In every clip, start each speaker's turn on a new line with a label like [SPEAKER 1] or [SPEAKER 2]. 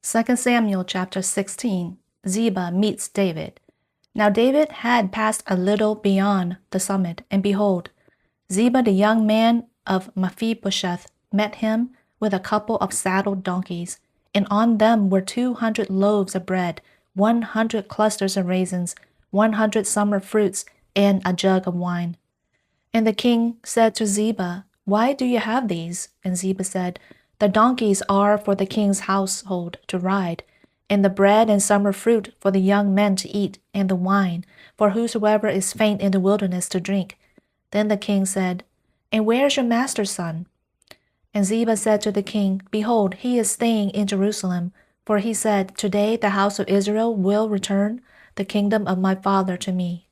[SPEAKER 1] 2 Samuel chapter 16. Ziba meets David. Now David had passed a little beyond the summit, and behold, Ziba the young man of Mephibosheth met him with a couple of saddled donkeys, and on them were 200 loaves of bread, 100 clusters of raisins, 100 summer fruits, and a jug of wine. And the king said to Ziba, "Why do you have these?" And Ziba said, "The donkeys are for the king's household to ride, and the bread and summer fruit for the young men to eat, and the wine for whosoever is faint in the wilderness to drink." Then the king said, "And where is your master's son?" And Ziba said to the king, "Behold, he is staying in Jerusalem, for he said, Today the house of Israel will return the kingdom of my father to me."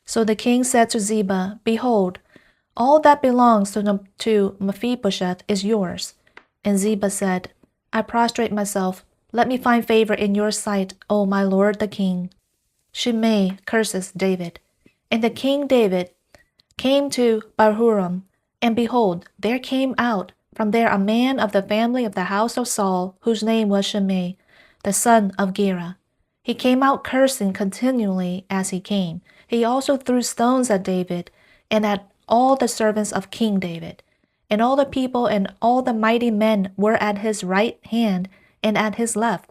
[SPEAKER 1] So the king said to Ziba, "Behold, all that belongs to Mephibosheth is yours." And Ziba said, "I prostrate myself. Let me find favor in your sight, O my lord the king." Shimei curses David. And the king David came to Bahurim, and behold, there came out from there a man of the family of the house of Saul, whose name was Shimei, the son of Gera. He came out cursing continually as he came. He also threw stones at David and at all the servants of King David. And all the people and all the mighty men were at his right hand and at his left.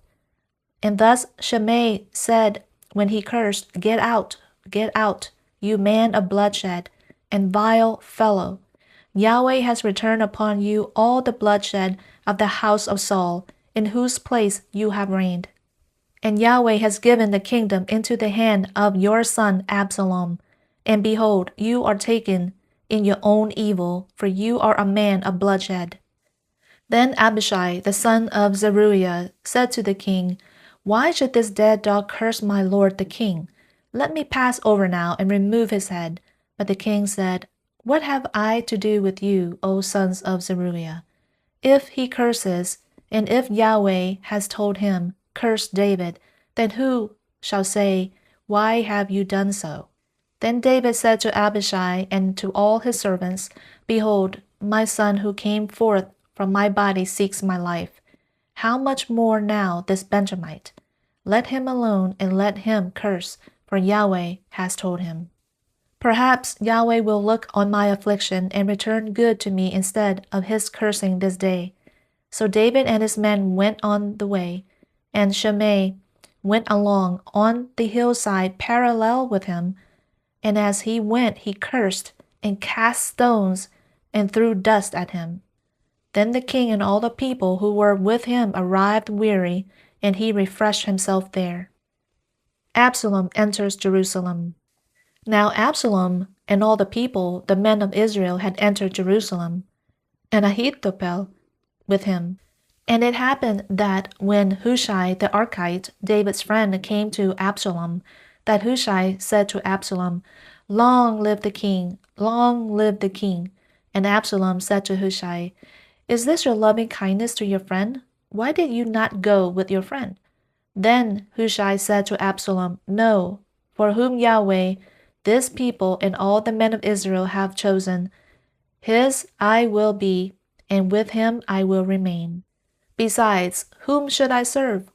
[SPEAKER 1] And thus Shimei said when he cursed, get out, you man of bloodshed, and vile fellow. Yahweh has returned upon you all the bloodshed of the house of Saul, in whose place you have reigned. And Yahweh has given the kingdom into the hand of your son Absalom. And behold, you are taken in your own evil, for you are a man of bloodshed. Then Abishai, the son of Zeruiah, said to the king, "Why should this dead dog curse my lord the king? Let me pass over now and remove his head." But the king said, "What have I to do with you, O sons of Zeruiah? If he curses, and if Yahweh has told him, 'Curse David,' then who shall say, 'Why have you done so?'" Then David said to Abishai and to all his servants, "Behold, my son who came forth from my body seeks my life. How much more now this Benjamite? Let him alone and let him curse, for Yahweh has told him. Perhaps Yahweh will look on my affliction and return good to me instead of his cursing this day." So David and his men went on the way, and Shimei went along on the hillside parallel with him. And as he went, he cursed and cast stones and threw dust at him. Then the king and all the people who were with him arrived weary, and he refreshed himself there. Absalom enters Jerusalem. Now Absalom and all the people, the men of Israel, had entered Jerusalem, and Ahithophel with him. And it happened that when Hushai the Archite, David's friend, came to Absalom, that Hushai said to Absalom, "Long live the king! Long live the king!" And Absalom said to Hushai, "Is this your loving kindness to your friend? Why did you not go with your friend?" Then Hushai said to Absalom, "No, for whom Yahweh, this people, and all the men of Israel have chosen, his I will be, and with him I will remain. Besides, whom should I serve?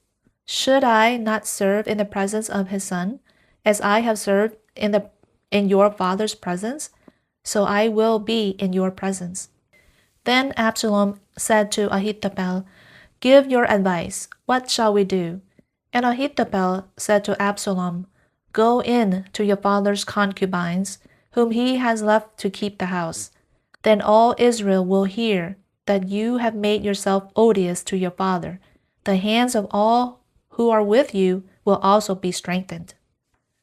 [SPEAKER 1] Should I not serve in the presence of his son, as I have served in your father's presence? So I will be in your presence." Then Absalom said to Ahithophel, "Give your advice. What shall we do?" And Ahithophel said to Absalom, "Go in to your father's concubines, whom he has left to keep the house. Then all Israel will hear that you have made yourself odious to your father. The hands of all who are with you will also be strengthened."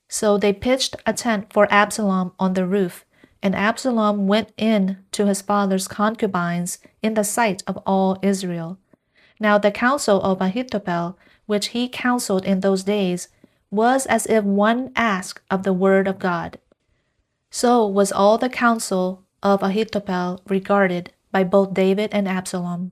[SPEAKER 1] So they pitched a tent for Absalom on the roof, and Absalom went in to his father's concubines in the sight of all Israel. Now the counsel of Ahithophel, which he counseled in those days, was as if one asked of the word of God. So was all the counsel of Ahithophel regarded by both David and Absalom.